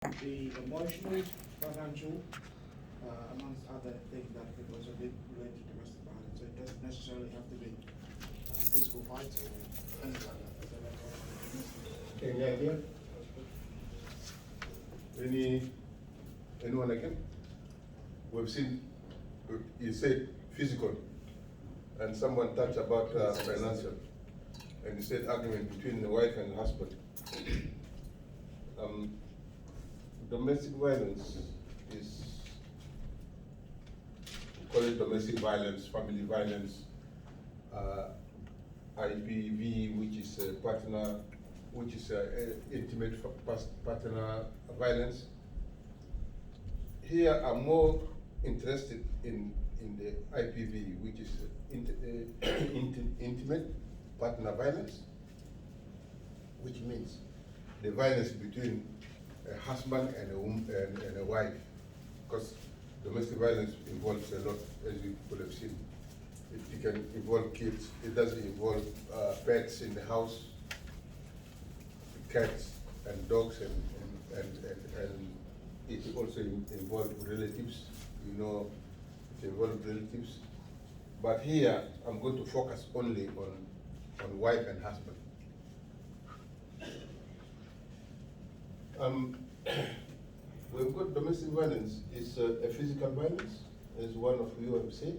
The emotional, financial, amongst other things that could also be related to domestic violence. So it doesn't necessarily have to be physical fights or things like that. So that's also Any idea? Anyone again? We've seen, you said physical, and someone touched about financial, and you said argument between the wife and the husband. Domestic violence is, we call it domestic violence, family violence, IPV, which is a partner, which is intimate partner violence. Here I'm more interested in the IPV, which is intimate partner violence, which means the violence between a husband and a woman and a wife, because domestic violence involves a lot, as you could have seen. It can involve kids. It doesn't involve pets in the house, cats and dogs, and it also involves relatives. You know, it involves relatives. But here, I'm going to focus only on wife and husband. We've got domestic violence. It's a physical violence, as one of you have said.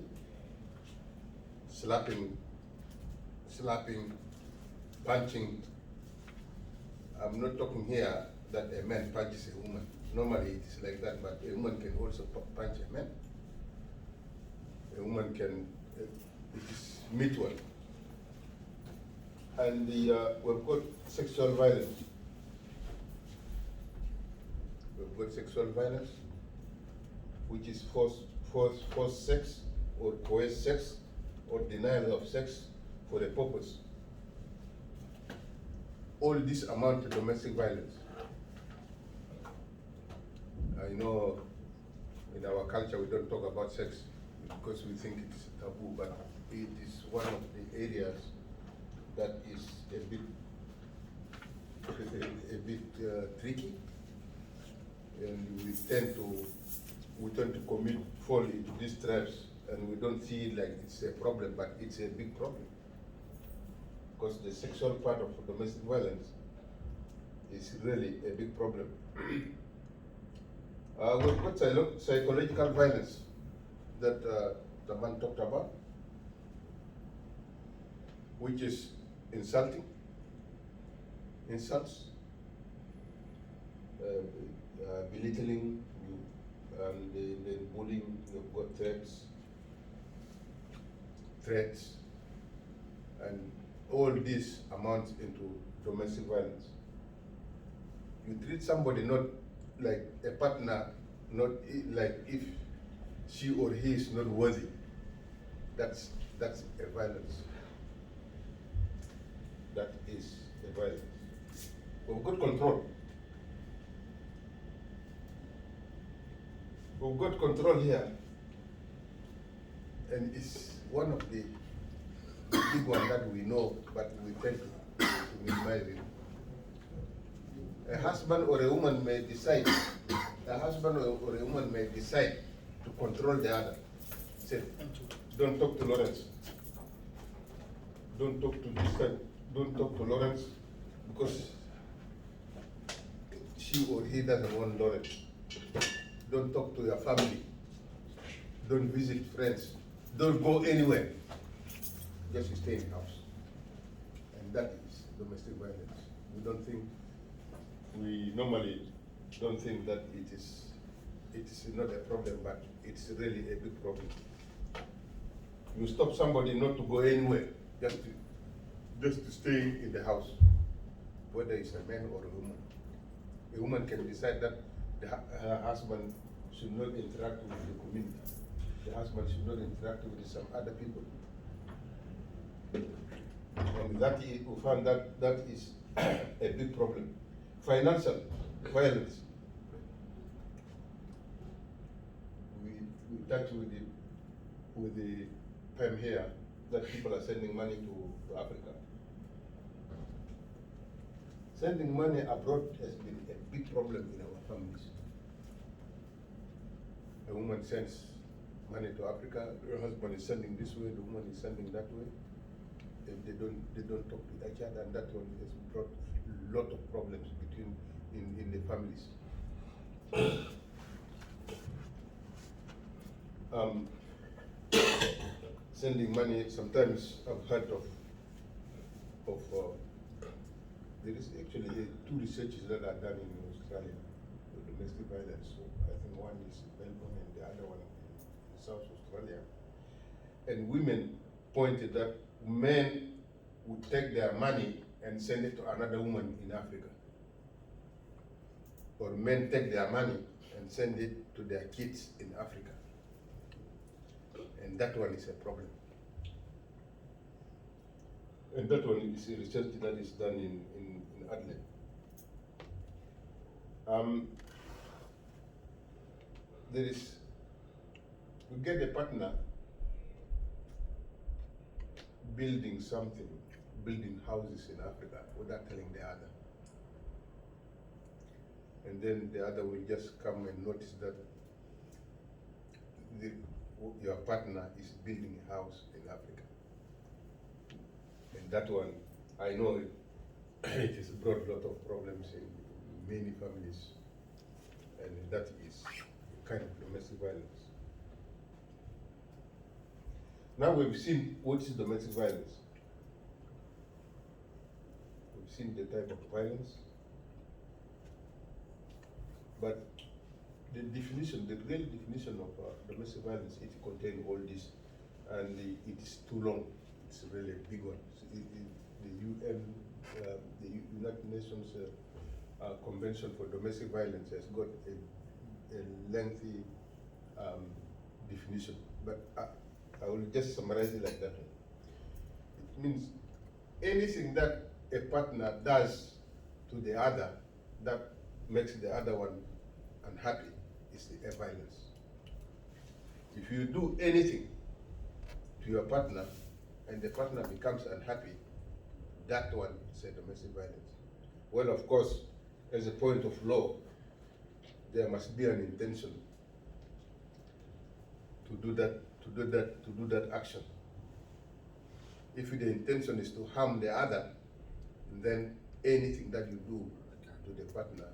Slapping, punching. I'm not talking here that a man punches a woman. Normally it is like that, but a woman can also punch a man. A woman can, it is mutual. And we've got sexual violence. We've got sexual violence, which is forced sex or coerced sex or denial of sex for a purpose. All this amount to domestic violence. I know in our culture we don't talk about sex because we think it's taboo, but it is one of the areas that is a bit tricky, and we tend to fall into these traps, and we don't see it like it's a problem, but it's a big problem. Because the sexual part of domestic violence is really a big problem. We've got psychological violence that the man talked about, which is insulting, insults, belittling, and then bullying. You've got threats, and all this amounts into domestic violence. You treat somebody not like a partner, not like if she or he is not worthy. That's a violence. That is a violence. We've got control. We've got control here, and it's one of the big one that we know, but we tend to minimize it. A husband or a woman may decide, to control the other. Say, don't talk to Lawrence. Don't talk to this guy. Don't talk to Lawrence because she or he doesn't want Lawrence. Don't talk to your family. Don't visit friends. Don't go anywhere. Just stay in the house. And that is domestic violence. We normally don't think that it is not a problem, but it's really a big problem. You stop somebody not to go anywhere, just to stay in the house, whether it's a man or a woman. A woman can decide that her husband should not interact with the community. The husband should not interact with some other people. And we found that is a big problem. Financial violence. We touched with the PEM here that people are sending money to Africa. Sending money abroad has been a big problem in our families. A woman sends money to Africa, her husband is sending this way, the woman is sending that way. And they don't talk to each other, and that one has brought a lot of problems between in the families. Sending money, sometimes I've heard of there is actually two researches that are done in Australia with domestic violence. So I think one is Melbourne and the other one in South Australia. And women pointed that men would take their money and send it to another woman in Africa. Or men take their money and send it to their kids in Africa. And that one is a problem. And that one is a research that is done in Adelaide. We get a partner building something, building houses in Africa without telling the other. And then the other will just come and notice that your partner is building a house in Africa. And that one, I know it has brought a lot of problems in many families, and that is kind of domestic violence. Now we've seen what is domestic violence. We've seen the type of violence, but the definition, the real definition of domestic violence, it contains all this, and it is too long. It's really a big one. So the UN, the United Nations Convention for Domestic Violence has got a lengthy definition, but I will just summarize it like that. It means anything that a partner does to the other that makes the other one unhappy is a violence. If you do anything to your partner and the partner becomes unhappy, that one is a domestic violence. Well, of course, as a point of law, there must be an intention to do that action. If the intention is to harm the other, then anything that you do to the partner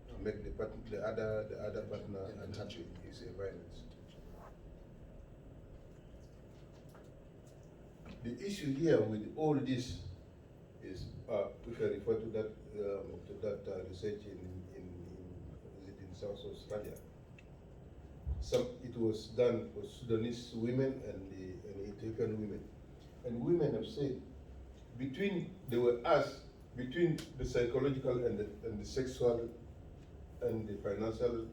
to make the other partner unhappy is a violence. The issue here with all this is, if I refer to that research in South Australia, it was done for Sudanese women and Ethiopian women, and women have said between the psychological and the sexual and the financial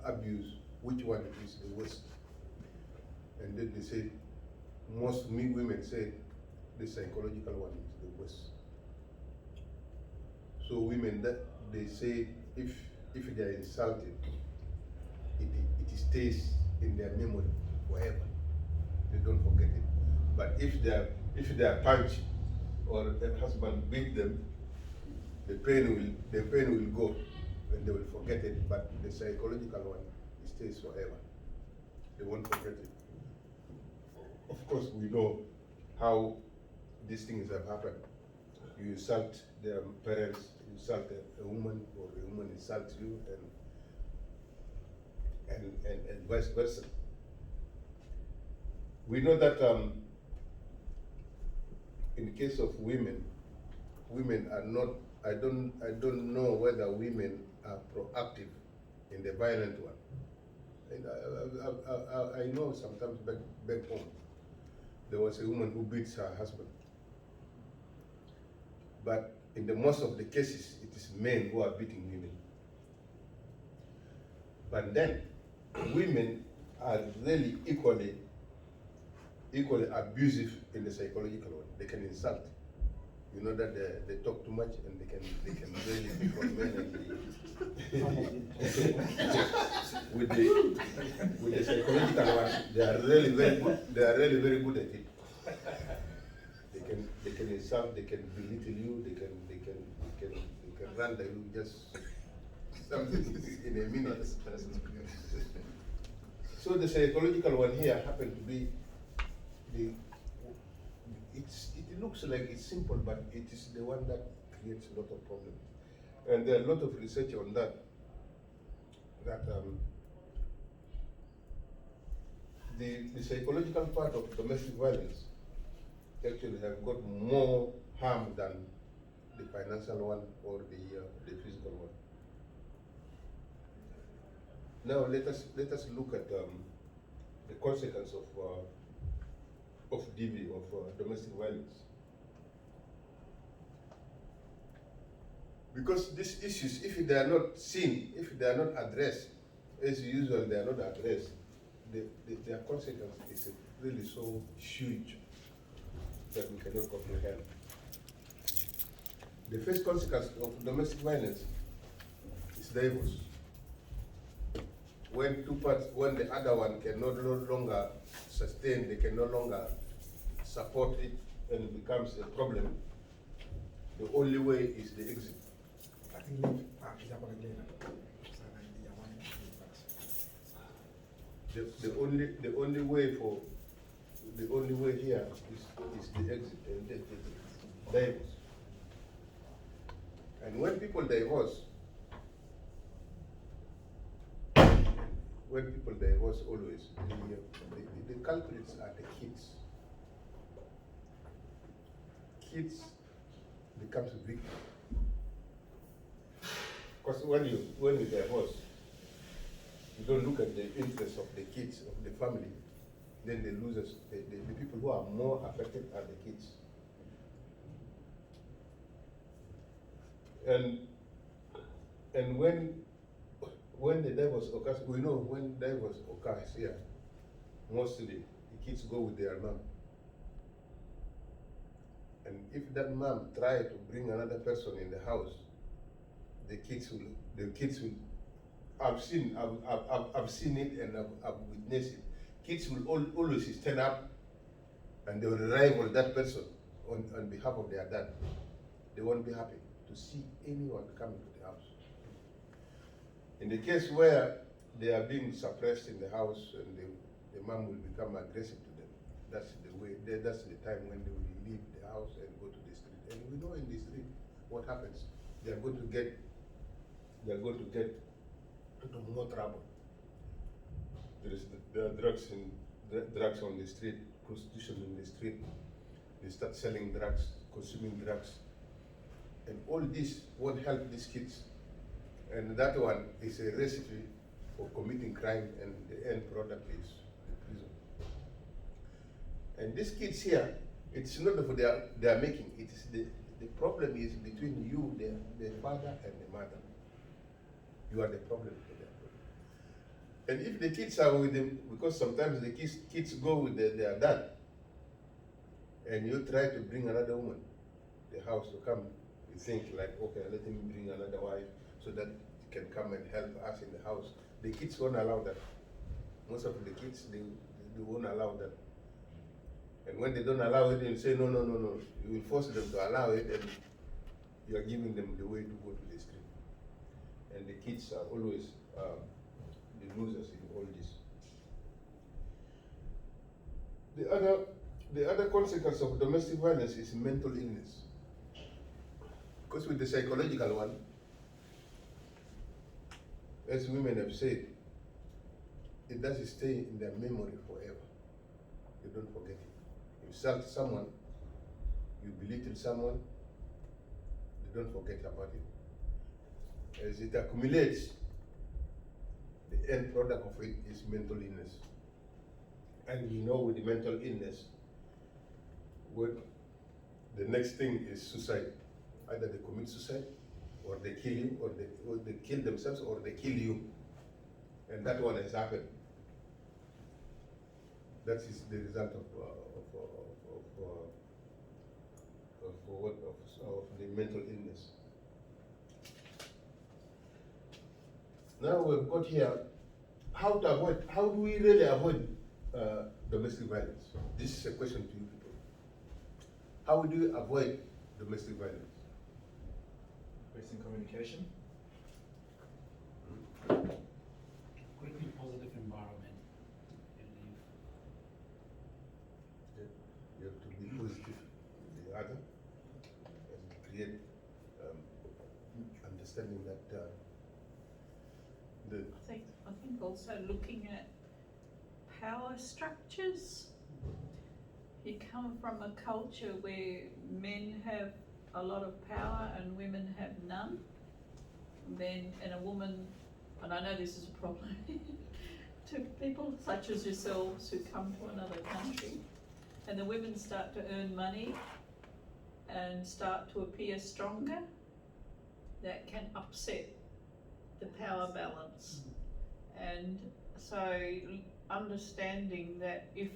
abuse, which one is the worst? And then they say, most women say the psychological one is the worst. So women, that they say if they are insulted, it stays in their memory forever. They don't forget it. But if they are punched or a husband beat them, the pain will go and they will forget it. But the psychological one, it stays forever. They won't forget it. Of course, we know how these things have happened. You insult their parents, you insult a woman, or a woman insults you, and vice versa. We know that in the case of women are not. I don't know whether women are proactive in the violent one. And I know sometimes back home, there was a woman who beats her husband. But in the most of the cases, it is men who are beating women. But then, women are really equally abusive in the psychological one. They can insult. You know that they talk too much, and they can really pick on men. With the psychological one, they are really very good. They are really very good at it. They can insult, they can belittle you, they can run you just something in a minute. So the psychological one here happened to be it looks like it's simple, but it is the one that creates a lot of problems. And there are a lot of research on that. The psychological part of domestic violence actually have got more harm than the financial one or the physical one. Now let us look at the consequence of DV, of domestic violence. Because these issues, if they are not seen, if they are not addressed, as usual, they are not addressed, their consequence is really so huge that we cannot comprehend. The first consequence of domestic violence is divorce. When two parts, when the other one can no longer sustain, they can no longer support it, and it becomes a problem, the only way is the exit. The only way here is the exit and the divorce. And when people divorce, always, the culprits are the kids. Kids becomes a victim. Because when you divorce, you don't look at the interests of the kids, of the family, then the losers, the people who are more affected are the kids. And when the divorce occurs, we know when divorce occurs here, mostly the kids go with their mom. And if that mom try to bring another person in the house, the kids will. I've seen it and I've witnessed it. Kids will always stand up and they will rival that person on behalf of their dad. They won't be happy to see anyone coming to the house. In the case where they are being suppressed in the house and the mom will become aggressive to them, that's the time when they will leave the house and go to the street. And we know in the street what happens. They are going to get into more trouble. There are drugs on the street, prostitution in the street. They start selling drugs, consuming drugs, and all this won't help these kids. And that one is a recipe for committing crime, and the end product is the prison. And these kids here, it's not for they are making. It is the problem is between you, the father, and the mother. You are the problem for them. And if the kids are with them, because sometimes the kids go with their dad, and you try to bring another woman to the house to come, you think like, okay, let him bring another wife so that he can come and help us in the house. The kids won't allow that. Most of the kids, they won't allow that. And when they don't allow it, you say, no. You will force them to allow it, and you are giving them the way to go to the street. And the kids are always the losers in all this. The other consequence of domestic violence is mental illness. Because with the psychological one, as women have said, it does stay in their memory forever. You don't forget it. You insult someone, you belittle someone, you don't forget about it. As it accumulates, the end product of it is mental illness. And we know with the mental illness, the next thing is suicide. Either they commit suicide, or they kill you, or they kill themselves, or they kill you. And that one has happened. That is the result of the mental illness. Now we've got here how do we really avoid domestic violence? This is a question to you people. How do you avoid domestic violence? Increasing communication. Creating a positive environment. You have to be positive with the other and create understanding that I think also looking at power structures. You come from a culture where men have a lot of power and women have none. And a woman, and I know this is a problem to people such as yourselves who come to another country, and the women start to earn money and start to appear stronger, that can upset the power balance. And so understanding that if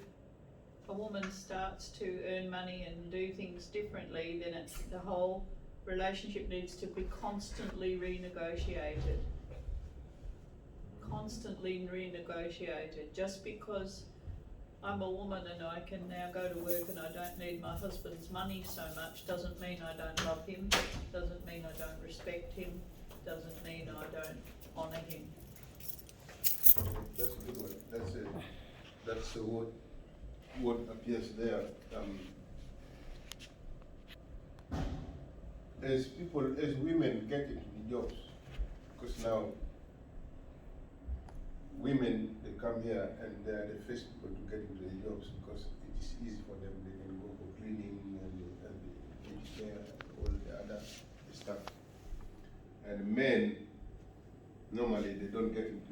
a woman starts to earn money and do things differently, then the whole relationship needs to be constantly renegotiated. Constantly renegotiated. Just because I'm a woman and I can now go to work and I don't need my husband's money so much doesn't mean I don't love him, doesn't mean I don't respect him, doesn't mean I don't honour him. that's a good one. That's what appears there. As women get into the jobs, because now women, they come here and they are the first people to get into the jobs because it is easy for them. They can go for cleaning and the care, all the other stuff. And men, normally they don't get into